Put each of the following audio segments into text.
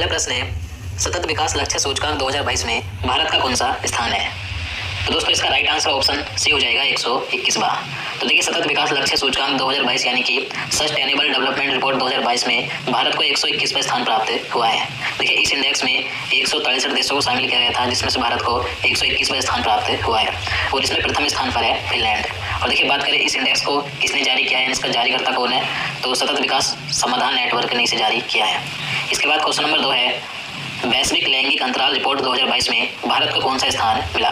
पहला प्रश्न है, सतत विकास लक्ष्य सूचकांक 2022 में भारत का कौन सा स्थान है? तो दोस्तों इसका राइट आंसर ऑप्शन सी हो जाएगा 121वां। तो देखिए सतत विकास लक्ष्य सूचकांक 2022 यानी कि सस्टेनेबल डेवलपमेंट रिपोर्ट 2022 में भारत को 121वां स्थान प्राप्त हुआ है। देखिए इस इंडेक्स में 163 देशों को शामिल किया गया था, जिसमें से भारत को 121वां स्थान प्राप्त हुआ है और इसमें प्रथम स्थान पर है फिनलैंड। और देखिए बात करें इस इंडेक्स को किसने जारी किया है, इसका जारीकर्ता कौन है, तो सतत विकास समाधान नेटवर्क ने इसे जारी किया है। इसके बाद क्वेश्चन नंबर 2 है, वैश्विक लैंगिक अंतराल रिपोर्ट 2022 में भारत को कौन सा स्थान मिला?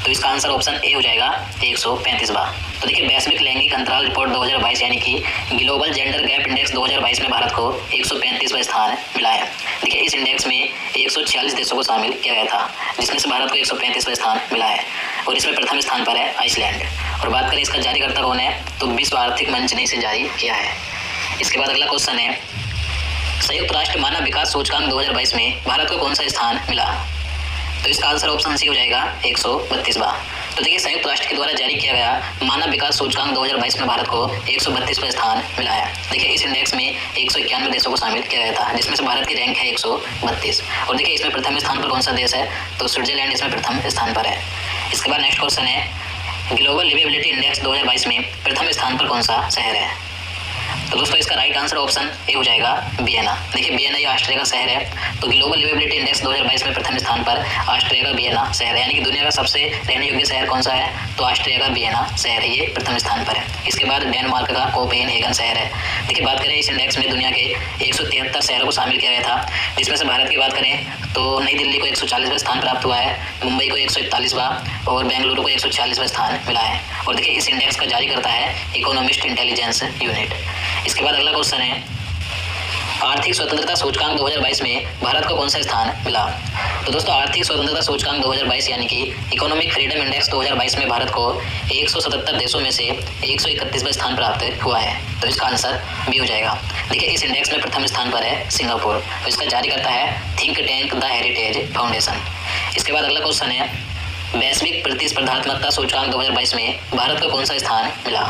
तो इसका आंसर ऑप्शन ए हो जाएगा 135वां। तो देखिए वैश्विक लैंगिक अंतराल रिपोर्ट 2022 यानी कि ग्लोबल जेंडर गैप इंडेक्स 2022 में भारत को 135वां स्थान मिला है। देखिए इस इंडेक्स में 146 देशों को शामिल किया गया था, जिसमें से भारत को 135वां स्थान मिला है और इसमें प्रथम स्थान पर है आइसलैंड। और बात करें इसका जारीकर्ता कौन है, तो विश्व आर्थिक मंच ने इसे जारी किया है। इसके बाद अगला क्वेश्चन है, संयुक्त राष्ट्र मानव विकास सूचकांक 2022 में भारत को कौन सा स्थान मिला? तो इसका आंसर ऑप्शन सी हो जाएगा 132वां। तो देखिए संयुक्त राष्ट्र के द्वारा जारी किया गया मानव विकास सूचकांक 2022 में भारत को 132वां स्थान मिला है। देखिए इस इंडेक्स में 191 देशों को शामिल किया गया था, जिसमें से भारत की रैंक है 132। और देखिए इसमें प्रथम स्थान पर कौन सा देश है, तो स्विट्जरलैंड इसमें प्रथम स्थान पर है। इसके बाद नेक्स्ट क्वेश्चन है, ग्लोबल लिवेबिलिटी इंडेक्स 2022 में प्रथम स्थान पर कौन सा शहर है? तो दोस्तों इसका राइट आंसर ऑप्शन ए हो जाएगा वियना। देखिए वियना ये ऑस्ट्रिया का शहर है। तो ग्लोबल लिवेबिलिटी इंडेक्स 2022 में प्रथम स्थान पर ऑस्ट्रिया का वियना शहर है, यानी कि दुनिया का सबसे रहने योग्य शहर कौन सा है, तो ऑस्ट्रिया का वियना शहर है, ये प्रथम स्थान पर है। इसके बाद डेनमार्क का कोपेनहेगन शहर है। देखिए बात करें इस इंडेक्स में दुनिया के 173 शहरों को शामिल किया गया था, जिसमें से भारत की बात करें तो नई दिल्ली को 140वां स्थान प्राप्त हुआ है, मुंबई को 141वां और बेंगलुरु को 146वां स्थान मिला है। और देखिए इस इंडेक्स का जारी करता है इकोनॉमिस्ट इंटेलिजेंस यूनिट। इसके बाद अगला क्वेश्चन है, आर्थिक स्वतंत्रता सूचकांक 2022 में भारत को कौन सा स्थान मिला? तो दोस्तों आर्थिक स्वतंत्रता सूचकांक 2022 यानी कि इकोनॉमिक फ्रीडम इंडेक्स 2022 में भारत को 177 देशों में से 131वां स्थान प्राप्त हुआ है। तो इसका आंसर बी हो जाएगा। देखिए इस इंडेक्स में प्रथम स्थान पर है सिंगापुर। तो इसका जारी करता है think tank the heritage foundation. इसके बाद अगला क्वेश्चन है, वैश्विक प्रतिस्पर्धात्मकता सूचकांक 2022 में भारत को कौन सा स्थान मिला?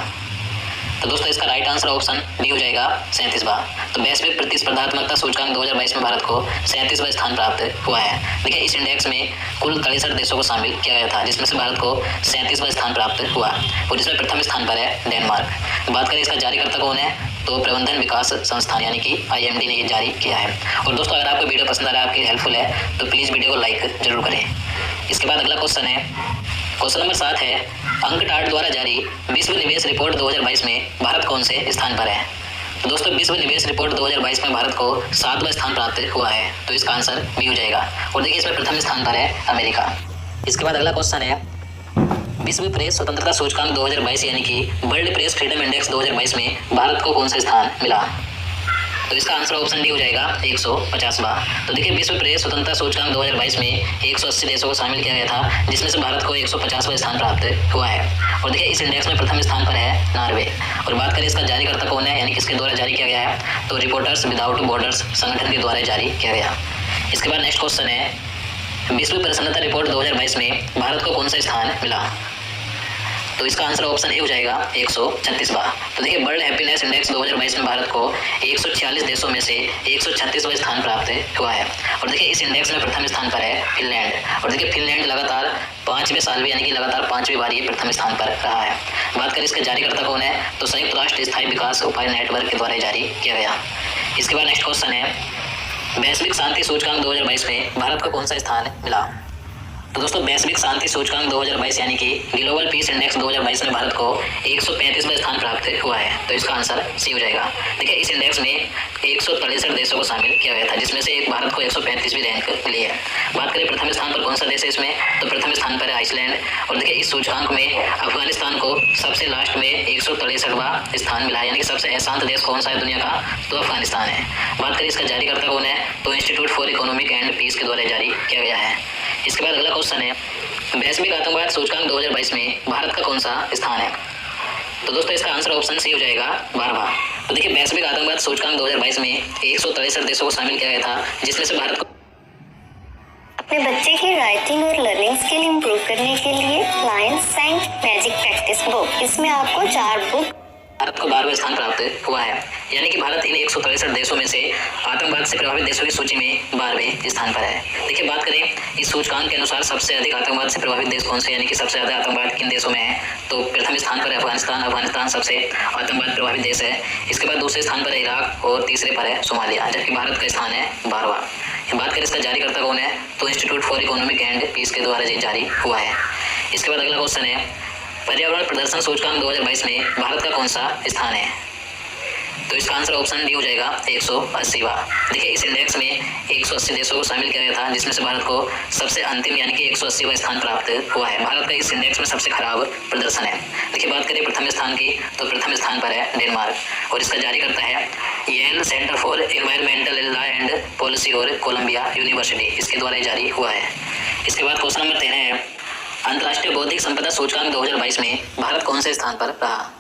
तो दोस्तों इसका राइट आंसर ऑप्शन डी हो जाएगा 37वां। तो वैश्विक प्रतिस्पर्धात्मकता सूचकांक 2022 में भारत को 37वां स्थान प्राप्त हुआ है। देखिए इस इंडेक्स में कुल 63 देशों को शामिल किया गया था, जिसमें से भारत को 37वां स्थान प्राप्त हुआ और जिसमें प्रथम स्थान पर है डेनमार्क। बात करें इसका जारीकर्ता कौन है, तो प्रबंधन विकास संस्थान यानी कि IMD ने ये जारी किया है। और दोस्तों अगर आपको वीडियो पसंद आ रहा है, आपके लिए हेल्पफुल है, तो प्लीज़ वीडियो को लाइक जरूर करें। इसके बाद अगला क्वेश्चन है, क्वेश्चन नंबर 7 है, अंकटाड द्वारा जारी विश्व निवेश रिपोर्ट 2022 में भारत कौन से स्थान पर है? तो दोस्तों विश्व निवेश रिपोर्ट 2022 में भारत को 7वां स्थान प्राप्त हुआ है। तो इसका आंसर बी हो जाएगा। और देखिए इसमें प्रथम स्थान पर है अमेरिका। इसके बाद अगला क्वेश्चन है, विश्व प्रेस स्वतंत्रता सूचकांक 2022 यानी कि वर्ल्ड प्रेस फ्रीडम इंडेक्स 2022 में भारत को कौन सा स्थान मिला? तो इसका आंसर ऑप्शन डी हो जाएगा 150वां। तो देखिए विश्व प्रेस स्वतंत्रता सूचकांक 2022 में 180 देशों को शामिल किया गया था, जिसमें से भारत को 150वां स्थान प्राप्त हुआ है। और देखिए इस इंडेक्स में प्रथम स्थान पर है नॉर्वे। और बात करें इसका जारीकर्ता कौन है, यानी किसके द्वारा जारी किया गया है, तो रिपोर्टर्स विदाउट बॉर्डर्स संगठन के द्वारा जारी किया गया। इसके बाद नेक्स्ट क्वेश्चन है, विश्व प्रसन्नता रिपोर्ट 2022 में भारत को कौन सा स्थान मिला? तो इसका आंसर ऑप्शन ए हो जाएगा 136वां। तो देखिए वर्ल्ड हैप्पीनेस इंडेक्स 2022 में भारत को 146 देशों में से 136वां स्थान प्राप्त हुआ है। और देखिए इस इंडेक्स में प्रथम स्थान पर है फिनलैंड। और देखिए फिनलैंड लगातार 5वें साल भी यानी कि लगातार 5वीं बार ये प्रथम स्थान पर रहा है। बात करें इसका जारीकर्ता कौन है, तो संयुक्त राष्ट्र स्थायी विकास उपाय नेटवर्क के द्वारा जारी किया गया। इसके बाद नेक्स्ट क्वेश्चन है, वैश्विक शांति सूचकांक 2022 में भारत को कौन सा स्थान मिला? तो दोस्तों वैश्विक शांति सूचकांक 2022 यानी कि ग्लोबल पीस इंडेक्स 2022 में भारत को 135वां स्थान प्राप्त हुआ है। तो इसका आंसर सी हो जाएगा। देखिए इस इंडेक्स में 163 देशों को शामिल किया गया था, जिसमें से एक भारत को 135वीं रैंक मिली है। बात करें प्रथम स्थान पर कौन सा देश है इसमें, तो प्रथम स्थान पर है आइसलैंड। और देखिए इस सूचकांक में अफगानिस्तान को सबसे लास्ट में 163वां स्थान मिला है, यानी कि सबसे अशांत देश कौन सा है दुनिया का, तो अफगानिस्तान है। बात करें इसका जारीकर्ता कौन है, तो Institute for Economic and Peace के द्वारा जारी किया गया है। इसके बाद अगला क्वेश्चन है, वैश्विक आतंकवाद सूचकांक 2022 में भारत का कौन सा स्थान है? तो दोस्तों इसका आंसर ऑप्शन सी हो जाएगा 12वां। तो देखिए वैश्विक आतंकवाद सूचकांक 2022 में 163 देशों को शामिल किया गया था, जिसमें से भारत को अपने बच्चे की राइटिंग और लर्निंग स्किल इंप्रूव करने के लिए lion science magic practice book, इसमें आपको 4 बुक भारत को 12वां स्थान प्राप्त हुआ है, यानी कि भारत इन 163 देशों में से आतंकवाद से प्रभावित देशों की सूची में 12वें स्थान पर है। देखिए, बात करें इस सूचकांक के अनुसार सबसे अधिक आतंकवाद से प्रभावित देश कौन से, यानी कि सबसे ज्यादा आतंकवाद किन देशों में है, तो प्रथम स्थान पर है अफगानिस्तान सबसे आतंकवाद प्रभावित देश है। इसके बाद दूसरे स्थान पर है इराक और तीसरे पर है सोमालिया, जबकि भारत का स्थान है 12वां। बात करें इसका जारीकर्ता कौन है, तो Institute for Economic and Peace के द्वारा ये जारी हुआ है। इसके बाद अगला क्वेश्चन है, पर्यावरण प्रदर्शन सूचकांक 2022 में भारत का कौन सा स्थान है, तो इसका आंसर ऑप्शन डी हो जाएगा 180वां। देखिए, इस इंडेक्स में 180 देशों को शामिल किया गया था, जिसमें से भारत को सबसे अंतिम यानी कि 180वां स्थान प्राप्त हुआ है। भारत का इस इंडेक्स में सबसे खराब प्रदर्शन है। देखिए, बात करें प्रथम स्थान की, तो प्रथम स्थान पर है डेनमार्क और इसका जारी करता है Yale Center for Environmental Law and Policy और कोलंबिया यूनिवर्सिटी, इसके द्वारा जारी हुआ है। इसके बाद क्वेश्चन नंबर 13 है, अंतर्राष्ट्रीय बौद्धिक संपदा सूचकांक 2022 में भारत कौन से स्थान पर रहा,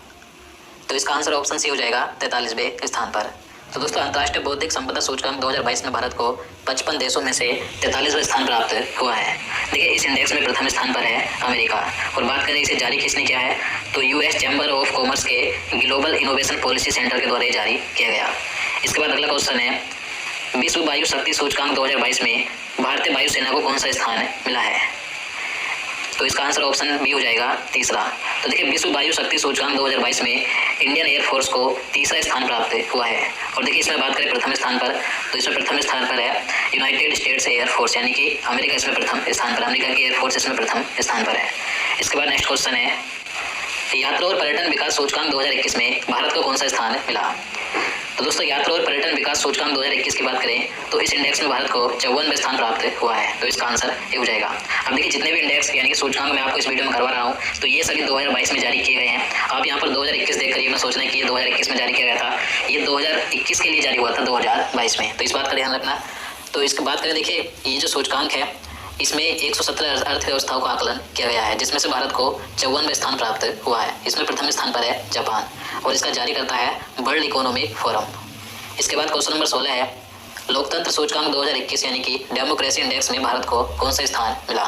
तो इसका आंसर ऑप्शन सी हो जाएगा 43वें स्थान पर। तो दोस्तों, अंतर्राष्ट्रीय बौद्धिक संपदा सूचकांक 2022 में भारत को 55 देशों में से 43वां स्थान प्राप्त हुआ है। देखिए, इस इंडेक्स में प्रथम स्थान पर है अमेरिका और बात करें इसे जारी किसने किया है, तो यूएस चैम्बर ऑफ कॉमर्स के ग्लोबल इनोवेशन पॉलिसी सेंटर के द्वारा जारी किया गया। इसके बाद अगला क्वेश्चन है, विश्व वायु शक्ति सूचकांक 2022 में भारतीय वायुसेना को कौन सा स्थान मिला है, तो इसका आंसर ऑप्शन बी हो जाएगा तीसरा। तो देखिए, विश्व वायु शक्ति सूचकांक 2022 में इंडियन एयरफोर्स को तीसरा स्थान प्राप्त हुआ है। और देखिए, इसमें बात करें प्रथम स्थान पर, तो इसमें प्रथम स्थान पर है यूनाइटेड स्टेट्स एयरफोर्स, यानी कि अमेरिका इसमें प्रथम स्थान पर, अमेरिका की एयरफोर्स इसमें प्रथम स्थान पर है। इसके बाद नेक्स्ट क्वेश्चन है, यात्रा और पर्यटन विकास सूचकांक 2021 में भारत को कौन सा स्थान मिला, तो दोस्तों, यात्रा और पर्यटन विकास सूचकांक 2021 की बात करें तो इस इंडेक्स में भारत को 54वें स्थान प्राप्त हुआ है, तो इसका आंसर ये हो जाएगा। अब देखिए, जितने भी इंडेक्स यानी कि सूचकांक मैं आपको इस वीडियो में करवा रहा हूँ, तो ये सभी 2022 में जारी किए गए हैं। आप यहाँ पर 2021 देखकर ये ना सोचना कि ये 2021 में जारी किया गया था, ये 2021 के लिए जारी हुआ था 2022 में, तो इस बात का ध्यान रखना। तो इसकी बात करें, देखिए, ये जो सूचकांक है इसमें 117 अर्थव्यवस्थाओं का आकलन किया गया है, जिसमें से भारत को 54वें स्थान प्राप्त हुआ है। इसमें प्रथम स्थान पर है जापान और इसका जारी करता है वर्ल्ड इकोनॉमिक फोरम। इसके बाद क्वेश्चन नंबर 16 है, लोकतंत्र सूचकांक 2021 यानी कि डेमोक्रेसी इंडेक्स में भारत को कौन सा स्थान मिला,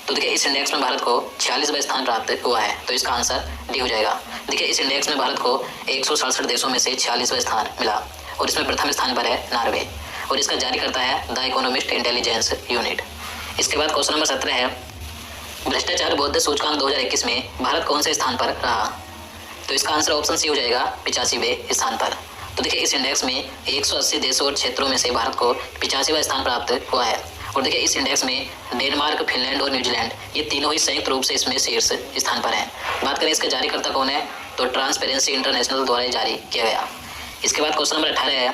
तो देखिए, इस इंडेक्स में भारत को 46वां स्थान प्राप्त हुआ है, तो इसका आंसर डी हो जाएगा। देखिए, इस इंडेक्स में भारत को 167 देशों में से 46वां स्थान मिला और इसमें प्रथम स्थान पर है नॉर्वे और इसका जारी करता है द इकोनॉमिस्ट इंटेलिजेंस यूनिट। इसके बाद क्वेश्चन नंबर 17 है, भ्रष्टाचार बौद्ध सूचकांक 2021 में भारत कौन से स्थान पर रहा, तो इसका आंसर ऑप्शन सी हो जाएगा 85वें स्थान पर। तो देखिए, इस इंडेक्स में 180 देशों और क्षेत्रों में से भारत को 85वां स्थान प्राप्त हुआ है और देखिए, इस इंडेक्स में डेनमार्क, फिनलैंड और न्यूजीलैंड ये तीनों ही संयुक्त रूप से इसमें शीर्ष स्थान पर हैं। बात करें इसका जारीकर्ता कौन है, तो ट्रांसपेरेंसी इंटरनेशनल द्वारा जारी किया गया। इसके बाद क्वेश्चन नंबर 18 है,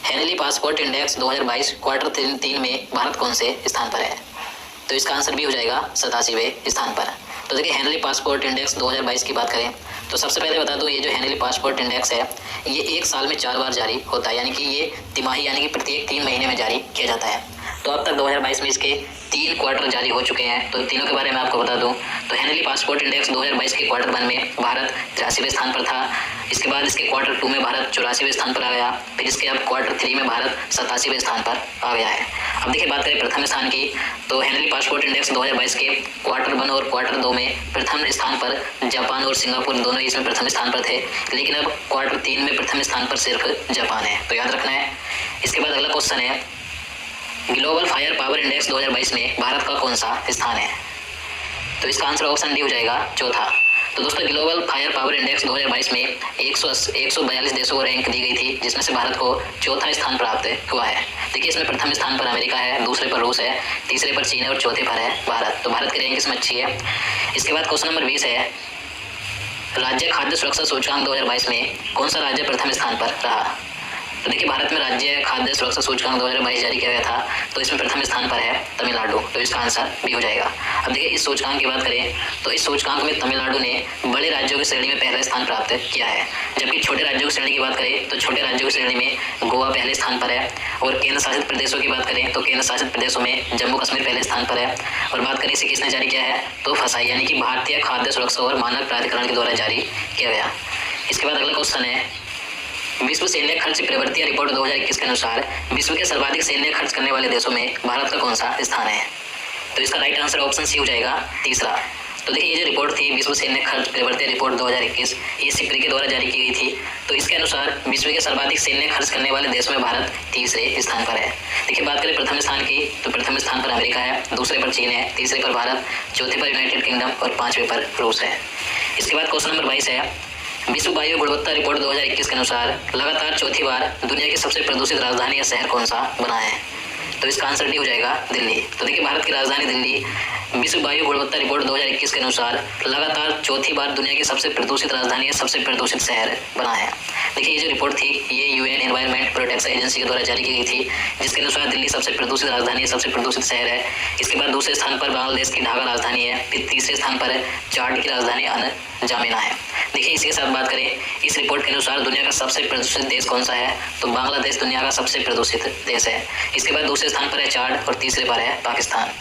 हेनली पासपोर्ट इंडेक्स 2022 क्वार्टर 3 में भारत कौन से स्थान पर है, तो इसका आंसर भी हो जाएगा 87वें स्थान पर। तो देखिए, हेनली पासपोर्ट इंडेक्स 2022 की बात करें तो सबसे पहले बता दूं, ये जो हेनली पासपोर्ट इंडेक्स है ये एक साल में 4 बार जारी होता है, यानी कि ये तिमाही यानी कि प्रत्येक 3 महीने में जारी किया जाता है। तो अब तक 2022 में इसके 3 क्वार्टर जारी हो चुके हैं, तो तीनों के बारे में आपको बता दूं। तो हेनली पासपोर्ट इंडेक्स 2022 के क्वार्टर 1 में भारत 83वें स्थान पर था। इसके बाद इसके क्वार्टर 2 में भारत 84वें स्थान पर आ गया, फिर इसके अब क्वार्टर 3 में भारत 87वें स्थान पर आ गया है। अब देखिए, बात करें प्रथम स्थान की, तो हेनली पासपोर्ट इंडेक्स 2022 के क्वार्टर 1 और क्वार्टर 2 में प्रथम स्थान पर जापान और सिंगापुर दोनों इसमें प्रथम स्थान पर थे, लेकिन अब क्वार्टर 3 में प्रथम स्थान पर सिर्फ जापान है, तो याद रखना है। इसके बाद अगला क्वेश्चन है, ग्लोबल फायर पावर इंडेक्स 2022 में भारत का कौन सा स्थान है, तो इसका आंसर ऑप्शन डी हो जाएगा चौथा। तो दोस्तों, ग्लोबल फायर पावर इंडेक्स 2022 में 142 देशों को रैंक दी गई थी, जिसमें से भारत को चौथा स्थान प्राप्त हुआ है। देखिए, इसमें प्रथम स्थान पर अमेरिका है, दूसरे पर रूस है, तीसरे पर चीन है और चौथे पर है भारत, तो भारत की रैंक इसमें अच्छी है। इसके बाद क्वेश्चन नंबर 20 है, राज्य खाद्य सुरक्षा सूचकांक 2022 में कौन सा राज्य प्रथम स्थान पर रहा, तो देखिए, भारत में राज्य खाद्य सुरक्षा सूचकांक 2022 जारी किया गया था, तो इसमें प्रथम स्थान पर है तमिलनाडु, तो इसका आंसर भी हो जाएगा। अब देखिए, इस सूचकांक की बात करें तो इस सूचकांक में तमिलनाडु ने बड़े राज्यों की श्रेणी में पहला स्थान प्राप्त किया है, जबकि छोटे राज्यों की श्रेणी की बात करें तो छोटे राज्यों की श्रेणी में गोवा पहले स्थान पर है और केंद्र शासित प्रदेशों की बात करें तो केंद्र शासित प्रदेशों में जम्मू कश्मीर पहले स्थान पर है। और बात करें इसे किसने जारी किया है, तो फसाई यानी कि भारतीय खाद्य सुरक्षा और मानक प्राधिकरण के द्वारा जारी किया गया। इसके बाद अगला क्वेश्चन है, विश्व सैन्य खर्च प्रवृत्ति रिपोर्ट 2021 के अनुसार विश्व के सर्वाधिक सैन्य खर्च करने वाले देशों में भारत का कौन सा स्थान है, तो इसका राइट आंसर ऑप्शन सी हो जाएगा तीसरा। तो देखिए, ये जो रिपोर्ट थी विश्व सैन्य खर्च प्रवृत्ति रिपोर्ट 2021, ये सिक्री के द्वारा जारी की गई थी। तो इसके अनुसार विश्व के सर्वाधिक सैन्य खर्च करने वाले देश में भारत तीसरे स्थान पर है। देखिए, बात करें प्रथम स्थान की, तो प्रथम स्थान पर अमेरिका है, दूसरे पर चीन है, तीसरे पर भारत, चौथे पर यूनाइटेड किंगडम और पांचवें पर रूस है। इसके बाद क्वेश्चन नंबर 22 है, विश्व वायु गुणवत्ता रिपोर्ट 2021 के अनुसार लगातार चौथी बार दुनिया की सबसे प्रदूषित राजधानी या शहर कौन सा बना है? तो इसका आंसर डी हो जाएगा दिल्ली। तो देखिए, भारत की राजधानी दिल्ली विश्व वायु गुणवत्ता रिपोर्ट 2021 के अनुसार लगातार चौथी बार दुनिया की सबसे प्रदूषित राजधानी या सबसे प्रदूषित शहर बना है। देखिए, ये जो रिपोर्ट थी ये यूएन एनवायरमेंट प्रोटेक्शन एजेंसी के द्वारा जारी की गई थी, जिसके अनुसार दिल्ली सबसे प्रदूषित राजधानी है, सबसे प्रदूषित शहर है। इसके बाद दूसरे स्थान पर बांग्लादेश की ढाका राजधानी है, फिर तीसरे स्थान पर चाड की राजधानी अन जामिना है। देखिए, इसी के साथ बात करें, इस रिपोर्ट के अनुसार दुनिया का सबसे प्रदूषित देश कौन सा है? तो बांग्लादेश दुनिया का सबसे प्रदूषित देश है। इसके बाद दूसरे स्थान पर है चाड और तीसरे पर है पाकिस्तान।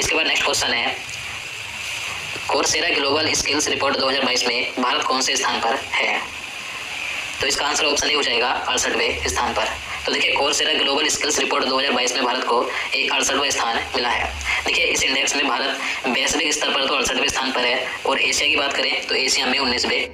इसके बाद नेक्स्ट क्वेश्चन है, कोर्सेरा ग्लोबल स्किल्स रिपोर्ट 2022 में भारत कौन से स्थान पर है? तो इसका आंसर ऑप्शन ए हो जाएगा 68वें स्थान पर। तो देखिए, कोर्सेरा ग्लोबल स्किल्स रिपोर्ट 2022 में भारत को एक 68वां स्थान मिला है। देखिए, इस इंडेक्स में भारत वैश्विक स्तर पर तो 68वें स्थान पर है, और एशिया की बात करें तो एशिया में 19वें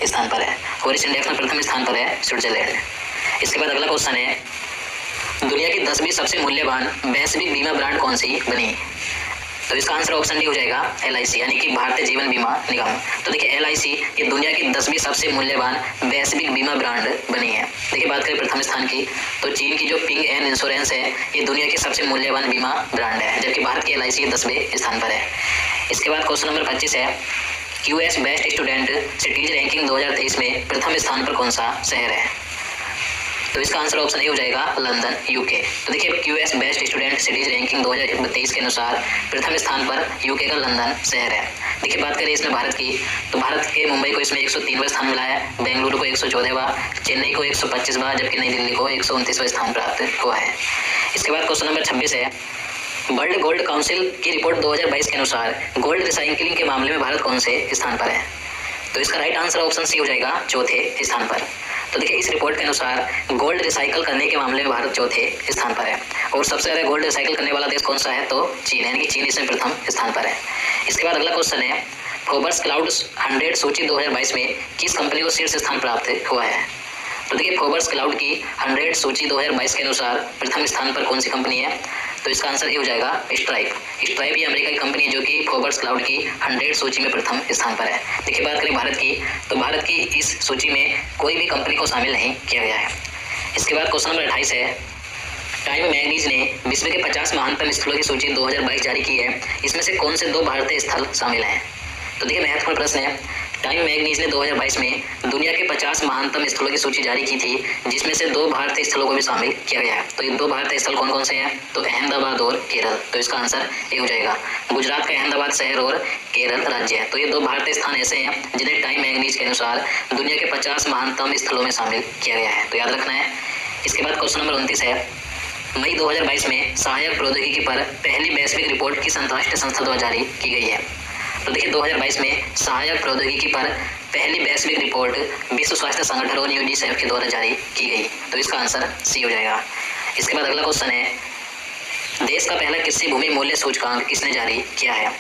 स्थान पर है, और इस इंडेक्स में प्रथम स्थान पर है स्विट्जरलैंड। इसके बाद अगला क्वेश्चन है, दुनिया की 10वीं सबसे मूल्यवान वैश्विक बीमा ब्रांड कौन सी बनी? तो इसका आंसर ऑप्शन डी हो जाएगा LIC, यानी कि भारतीय जीवन बीमा निगम। तो देखिए, LIC ये दुनिया की 10वीं सबसे मूल्यवान वैश्विक बीमा ब्रांड बनी है। देखिए, बात करें प्रथम स्थान की, तो चीन की जो पिंग एन इंश्योरेंस है ये दुनिया की सबसे मूल्यवान बीमा ब्रांड है, जबकि भारत की LIC 10वें स्थान पर है। इसके बाद क्वेश्चन नंबर 25 है, QS best student cities ranking 2023 में प्रथम स्थान पर कौन सा शहर है? तो इसका आंसर ऑप्शन ए हो जाएगा लंदन, UK। तो देखिए, QS best student cities ranking 2023 के अनुसार प्रथम स्थान पर UK का लंदन शहर है। देखिए, बात करें इसमें भारत की, तो भारत के मुंबई को इसमें 103वां स्थान मिला है, बेंगलुरु को 114वां, चेन्नई को 125वां, जबकि नई दिल्ली को 129वां स्थान प्राप्त हुआ है। इसके बाद क्वेश्चन नंबर 26 है, वर्ल्ड गोल्ड काउंसिल की रिपोर्ट 2022 के अनुसार गोल्ड रिसाइकिलिंग के मामले में भारत कौन से स्थान पर है? तो इसका राइट आंसर ऑप्शन सी हो जाएगा चौथे स्थान पर। तो देखिए, इस रिपोर्ट के अनुसार गोल्ड रिसाइकल करने के मामले में भारत चौथे स्थान पर है, और सबसे ज़्यादा गोल्ड रिसाइकल करने वाला देश कौन सा है? तो चीन, यानी कि चीन इसमें प्रथम स्थान पर है। इसके बाद अगला क्वेश्चन है, फोर्ब्स क्लाउड 100 सूची 2022 में किस कंपनी को शीर्ष स्थान प्राप्त हुआ है? तो देखिए, फोर्ब्स क्लाउड की 100 सूची 2022 के अनुसार प्रथम स्थान पर कौन सी कंपनी है? तो इसका आंसर ये हो जाएगा स्ट्राइप। स्ट्राइप ये अमेरिका की कंपनी है जो कि फोर्ब्स क्लाउड की 100 सूची में प्रथम स्थान पर है। देखिए, बात करें भारत की, तो भारत की इस सूची में कोई भी कंपनी को शामिल नहीं किया गया है। इसके बाद क्वेश्चन नंबर 28 है, टाइम मैगजीन ने विश्व के 50 महानतम स्थलों की सूची 2022 जारी की है, इसमें से कौन से 2 भारतीय स्थल शामिल हैं? तो देखिए, महत्वपूर्ण प्रश्न है, टाइम मैगजीन ने 2022 में दुनिया के 50 महानतम स्थलों की सूची जारी की थी, जिसमें से 2 भारतीय स्थलों को भी शामिल किया गया है। तो ये 2 भारतीय स्थल कौन कौन से हैं? तो अहमदाबाद और केरल। तो इसका आंसर ये हो जाएगा, गुजरात का अहमदाबाद शहर और केरल राज्य है। तो ये 2 भारतीय स्थान ऐसे हैं जिन्हें टाइम मैगजीन के अनुसार दुनिया के 50 महानतम स्थलों में शामिल किया गया है, तो याद रखना है। इसके बाद क्वेश्चन नंबर 29 है, मई 2022 में सहायक प्रौद्योगिकी पर पहली वैश्विक रिपोर्ट किस अंतर्राष्ट्रीय संस्था द्वारा जारी की गई है? तो देखिए, 2022 में सहायक प्रौद्योगिकी पर पहली वैश्विक रिपोर्ट विश्व स्वास्थ्य संगठन और UNICEF के द्वारा जारी की गई। तो इसका आंसर सी हो जाएगा। इसके बाद अगला क्वेश्चन है, देश का पहला कृषि भूमि मूल्य सूचकांक किसने जारी किया है?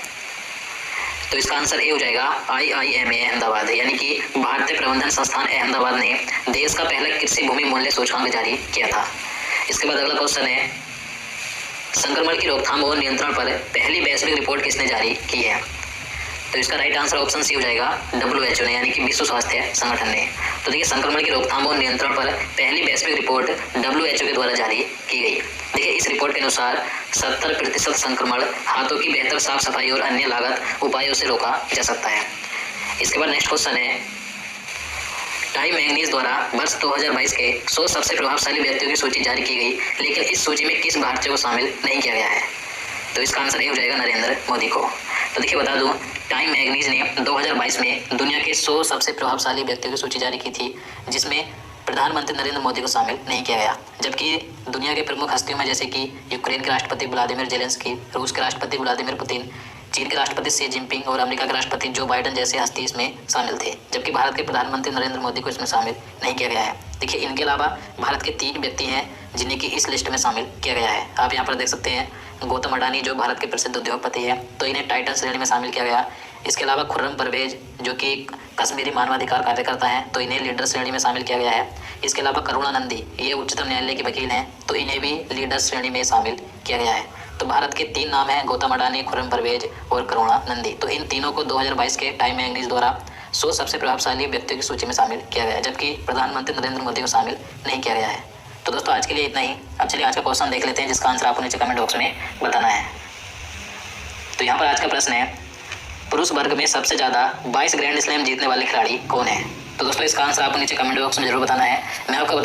तो इसका आंसर ए हो जाएगा IIMA अहमदाबाद, यानी कि भारतीय प्रबंधन संस्थान अहमदाबाद ने देश का पहला कृषि भूमि मूल्य सूचकांक जारी किया था। इसके बाद अगला क्वेश्चन है, संक्रमण की रोकथाम और नियंत्रण पर पहली वैश्विक रिपोर्ट किसने जारी की है? तो इसका राइट आंसर ऑप्शन सी हो जाएगा WHO ने, यानी कि विश्व स्वास्थ्य संगठन ने। तो देखिए, संक्रमण की रोकथाम और नियंत्रण पर पहली वैश्विक रिपोर्ट WHO के द्वारा जारी की गई। देखिए, इस रिपोर्ट के अनुसार 70% संक्रमण हाथों की बेहतर साफ सफाई और अन्य लागत उपायों से रोका जा सकता है। इसके बाद नेक्स्ट क्वेश्चन है, टाइम मैगजीन द्वारा वर्ष 2022 के 100 सबसे प्रभावशाली व्यक्तियों की सूची जारी की गई, लेकिन इस सूची में किस भारतीय को शामिल नहीं किया गया है? तो इसका आंसर ये हो जाएगा नरेंद्र मोदी को। तो देखिए, बता दूं, टाइम मैगजीन ने 2022 में दुनिया के 100 सबसे प्रभावशाली व्यक्तियों की सूची जारी की थी, जिसमें प्रधानमंत्री नरेंद्र मोदी को शामिल नहीं किया गया, जबकि दुनिया के प्रमुख हस्तियों में जैसे कि यूक्रेन के राष्ट्रपति व्लादिमीर जेलेंस्की, रूस के राष्ट्रपति व्लादिमीर पुतिन, चीन के राष्ट्रपति शी जिनपिंग और अमेरिका के राष्ट्रपति जो बाइडेन जैसे हस्ती इसमें शामिल थे, जबकि भारत के प्रधानमंत्री नरेंद्र मोदी को इसमें शामिल नहीं किया गया है। देखिए, इनके अलावा भारत के 3 व्यक्ति हैं जिन्हें की इस लिस्ट में शामिल किया गया है। आप यहाँ पर देख सकते हैं गौतम अडानी जो भारत के प्रसिद्ध उद्योगपति है, तो इन्हें टाइटन श्रेणी में शामिल किया गया। इसके अलावा खुर्रम परवेज जो कि कश्मीरी मानवाधिकार कार्यकर्ता हैं, तो इन्हें लीडर श्रेणी में शामिल किया गया है। इसके अलावा करुणानंदी ये उच्चतम न्यायालय के वकील हैं, तो इन्हें भी लीडर श्रेणी में शामिल किया गया है। तो भारत के 3 नाम हैं, गौतम अडानी, खुर्रम परवेज और करुणानंदी। तो इन तीनों को 2022 के टाइम मैगजीन द्वारा 100 सबसे प्रभावशाली व्यक्तियों की सूची में शामिल किया गया है, जबकि प्रधानमंत्री नरेंद्र मोदी को शामिल नहीं किया गया है। तो दोस्तों आज के लिए इतना ही। अब चलिए आज का क्वेश्चन देख लेते हैं, जिसका आंसर आपको नीचे कमेंट बॉक्स में बताना है। तो यहाँ पर आज का प्रश्न है, पुरुष वर्ग में सबसे ज़्यादा 22 ग्रैंड स्लैम जीतने वाले खिलाड़ी कौन है? तो दोस्तों इसका आंसर आपको नीचे कमेंट बॉक्स में जरूर बताना है। मैं आपको बता